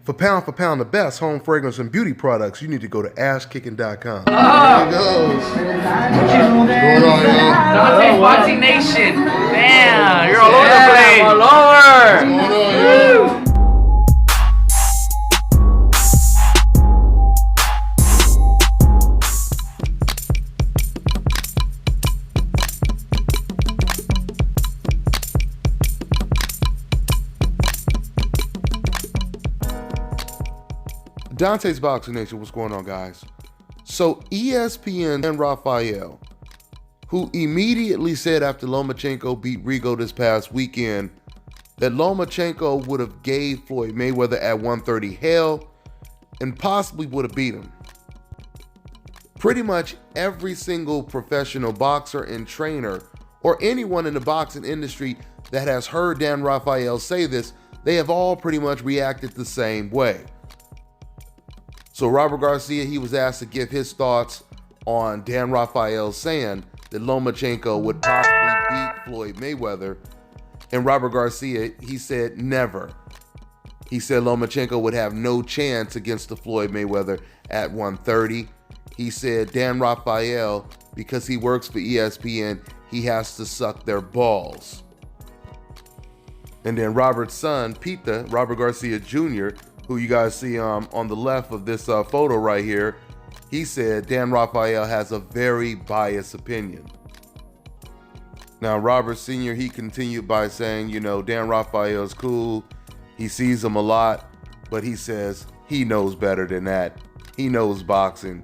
For pound, the best home fragrance and beauty products, you need to go to asskicking.com. There it goes. What's going on, y'all? Dontaesboxingnation. Damn, you're all over the place. All over. What's going on, y'all? Dontaesboxingnation, what's going on, guys? So ESPN and RAFAEL, who immediately said after Lomachenko beat Rigo this past weekend that Lomachenko would have gave Floyd Mayweather at 130 hell and possibly would have beat him. Pretty much every single professional boxer and trainer or anyone in the boxing industry that has heard Dan RAFAEL say this, they have all pretty much reacted the same way. So Robert Garcia, he was asked to give his thoughts on Dan RAFAEL saying that Lomachenko would possibly beat Floyd Mayweather. And Robert Garcia, he said never. He said Lomachenko would have no chance against the Floyd Mayweather at 130. He said Dan RAFAEL, because he works for ESPN, he has to suck their balls. And then Robert's son, Pita, Robert Garcia Jr., who you guys see on the left of this photo right here, he said Dan RAFAEL has a very biased opinion. Now, Robert Sr., he continued by saying, you know, Dan RAFAEL is cool. He sees him a lot, but he says he knows better than that. He knows boxing,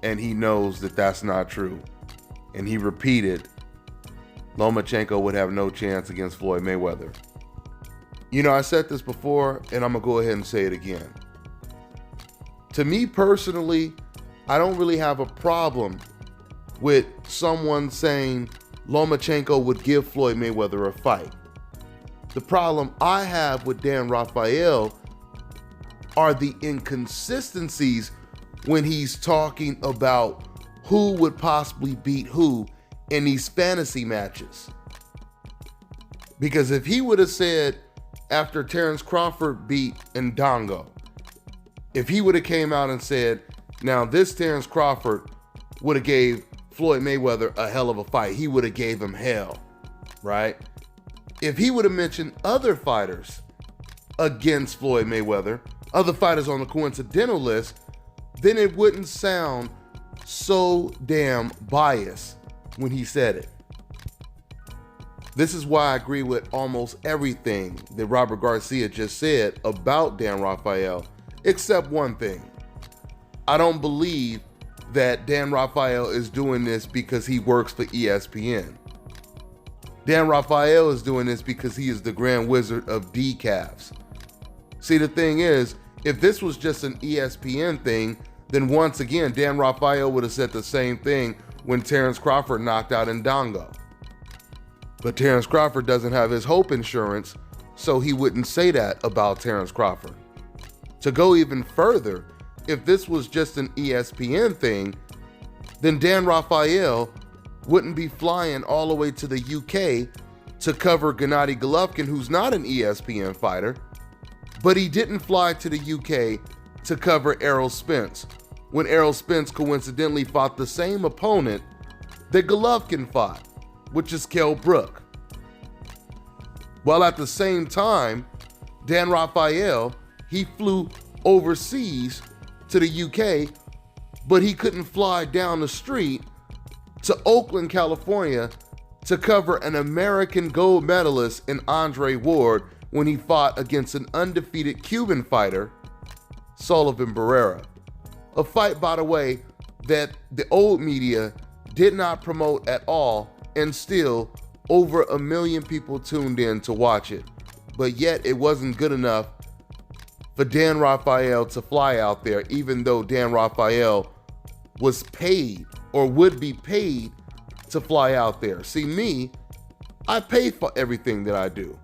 and he knows that that's not true. And he repeated, Lomachenko would have no chance against Floyd Mayweather. You know, I said this before, and I'm going to go ahead and say it again. To me personally, I don't really have a problem with someone saying Lomachenko would give Floyd Mayweather a fight. The problem I have with Dan RAFAEL are the inconsistencies when he's talking about who would possibly beat who in these fantasy matches. Because if he would have said, after Terrence Crawford beat Ndongo, if he would have came out and said, now this Terrence Crawford would have gave Floyd Mayweather a hell of a fight, he would have gave him hell, right? If he would have mentioned other fighters against Floyd Mayweather, other fighters on the coincidental list, then it wouldn't sound so damn biased when he said it. This is why I agree with almost everything that Robert Garcia just said about Dan RAFAEL, except one thing. I don't believe that Dan RAFAEL is doing this because he works for ESPN. Dan RAFAEL is doing this because he is the Grand Wizard of decafs. See, the thing is, if this was just an ESPN thing, then once again, Dan RAFAEL would have said the same thing when Terrence Crawford knocked out Ndongo. But Terrence Crawford doesn't have his Hope insurance, so he wouldn't say that about Terrence Crawford. To go even further, if this was just an ESPN thing, then Dan RAFAEL wouldn't be flying all the way to the UK to cover Gennady Golovkin, who's not an ESPN fighter, but he didn't fly to the UK to cover Errol Spence, when Errol Spence coincidentally fought the same opponent that Golovkin fought, which is Kell Brook. While at the same time, Dan RAFAEL, he flew overseas to the UK, but he couldn't fly down the street to Oakland, California to cover an American gold medalist in Andre Ward when he fought against an undefeated Cuban fighter, Sullivan Barrera. A fight, by the way, that the old media did not promote at all, and still over 1 million people tuned in to watch it. But yet it wasn't good enough for Dan RAFAEL to fly out there, even though Dan RAFAEL was paid or would be paid to fly out there. See, me, I pay for everything that I do.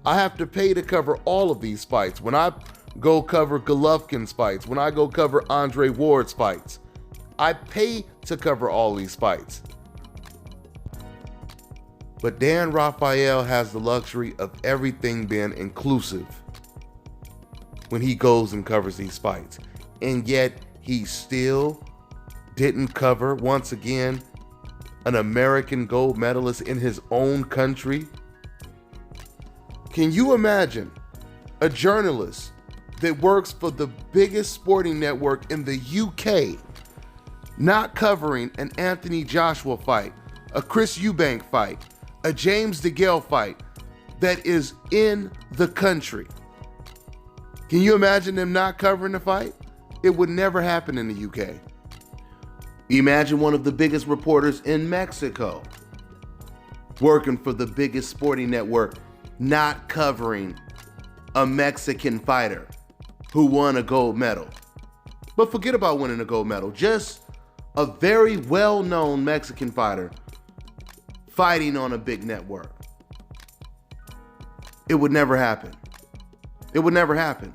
I have to pay to cover all of these fights. When I go cover Golovkin's fights, when I go cover Andre Ward's fights, I pay to cover all these fights. But Dan RAFAEL has the luxury of everything being inclusive. when he goes and covers these fights. And yet he still didn't cover, once again, an American gold medalist in his own country. Can you imagine a journalist that works for the biggest sporting network in the UK not covering an Anthony Joshua fight, a Chris Eubank fight, a James DeGale fight that is in the country? Can you imagine them not covering the fight? It would never happen in the UK. Imagine one of the biggest reporters in Mexico working for the biggest sporting network not covering a Mexican fighter who won a gold medal. But forget about winning a gold medal. Just a very well-known Mexican fighter fighting on a big network. It would never happen. It would never happen.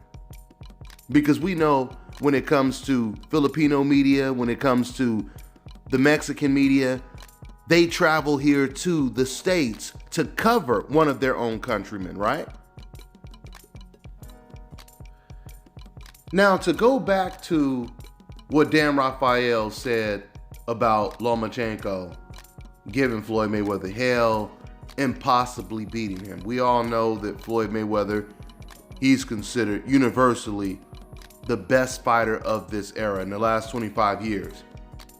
Because we know when it comes to Filipino media, when it comes to the Mexican media, they travel here to the States to cover one of their own countrymen, right? Now, to go back to what Dan Rafael said about Lomachenko giving Floyd Mayweather hell and possibly beating him. We all know that Floyd Mayweather, he's considered universally the best fighter of this era. In the last 25 years,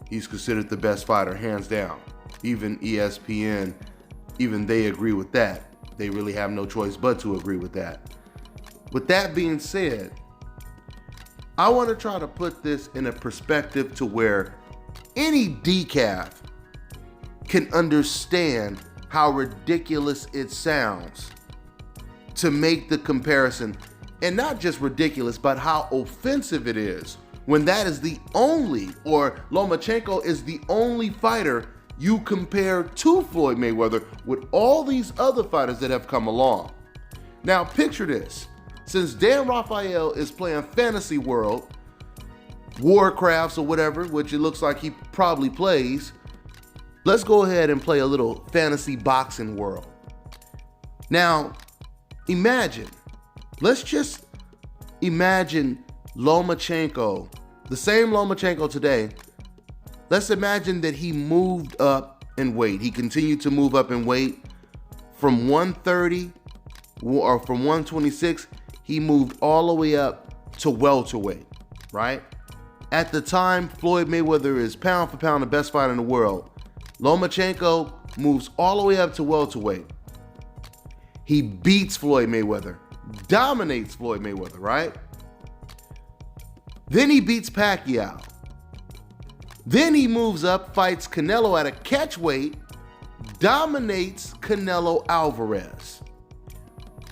he's considered the best fighter, hands down. Even ESPN, even they agree with that. They really have no choice but to agree with that. With that being said, I want to try to put this in a perspective to where any decaf can understand how ridiculous it sounds to make the comparison. And not just ridiculous, but how offensive it is when that is the only, or Lomachenko is the only fighter you compare to Floyd Mayweather with all these other fighters that have come along. Now picture this. Since Dan Rafael is playing Fantasy World, Warcrafts or whatever, which it looks like he probably plays, let's go ahead and play a little Fantasy Boxing World. Now, imagine, let's just imagine Lomachenko, the same Lomachenko today. Let's imagine that he moved up in weight. He continued to move up in weight from 130 or from 126. He moved all the way up to welterweight, right? At the time, Floyd Mayweather is pound for pound the best fighter in the world. Lomachenko moves all the way up to welterweight. He beats Floyd Mayweather, dominates Floyd Mayweather, right? Then he beats Pacquiao. Then he moves up, fights Canelo at a catchweight, dominates Canelo Alvarez.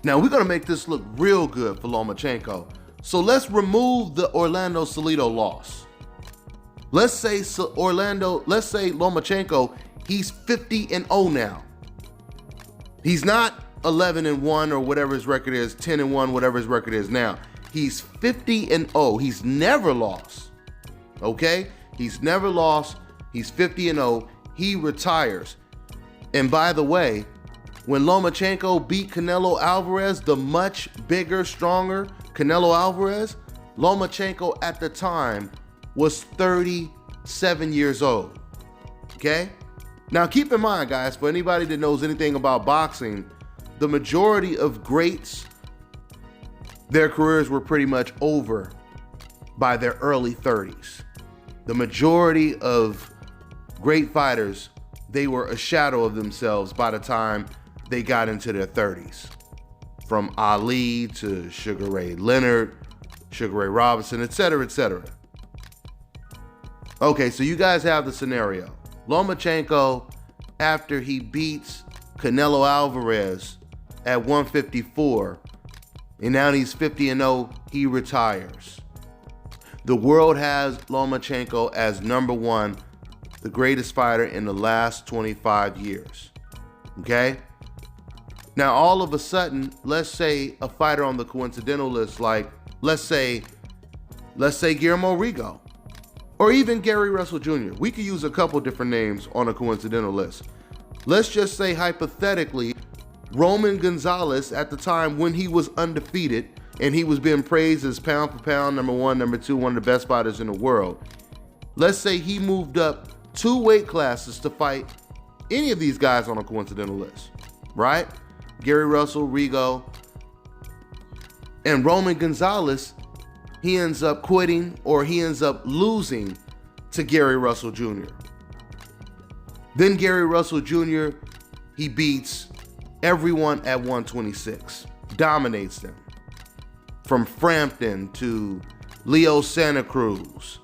Now we're gonna make this look real good for Lomachenko. So let's remove the Orlando Salido loss. Let's say Lomachenko, he's 50-0 now. He's not 11-1 or whatever his record is, 10-1, whatever his record is now. He's 50-0. He's never lost. Okay? He's never lost. He's 50-0. He retires. And by the way, when Lomachenko beat Canelo Alvarez, the much bigger, stronger Canelo Alvarez, Lomachenko at the time was 37 years old. Okay? Now keep in mind, guys, for anybody that knows anything about boxing, the majority of greats, their careers were pretty much over by their early 30s. The majority of great fighters, they were a shadow of themselves by the time they got into their 30s. From Ali to Sugar Ray Leonard, Sugar Ray Robinson, etc., etc. Okay, so you guys have the scenario. Lomachenko, after he beats Canelo Alvarez at 154, and now he's 50-0, he retires. The world has Lomachenko as number one, the greatest fighter in the last 25 years. Okay? Now, all of a sudden, let's say a fighter on the coincidental list, like, let's say Guillermo Rigo, or even Gary Russell Jr. We could use a couple different names on a coincidental list. Let's just say, hypothetically, Roman Gonzalez, at the time when he was undefeated, and he was being praised as pound for pound, number one, number two, one of the best fighters in the world. Let's say he moved up 2 weight classes to fight any of these guys on a coincidental list, right? Gary Russell, Rigo, and Roman Gonzalez, he ends up quitting or he ends up losing to Gary Russell Jr. Then Gary Russell Jr., he beats everyone at 126, dominates them. From Frampton to Leo Santa Cruz.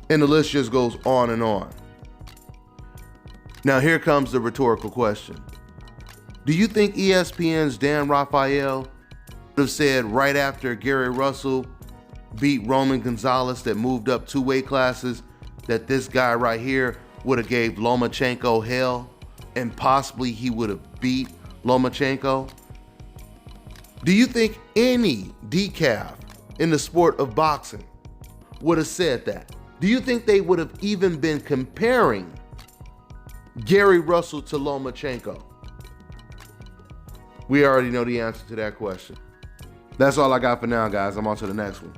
And the list just goes on and on. Now here comes the rhetorical question. Do you think ESPN's Dan Rafael would have said right after Gary Russell beat Roman Gonzalez that moved up 2 weight classes that this guy right here would have gave Lomachenko hell and possibly he would have beat Lomachenko? Do you think any decaf in the sport of boxing would have said that? Do you think they would have even been comparing Gary Russell to Lomachenko? We already know the answer to that question. That's all I got for now, guys. I'm on to the next one.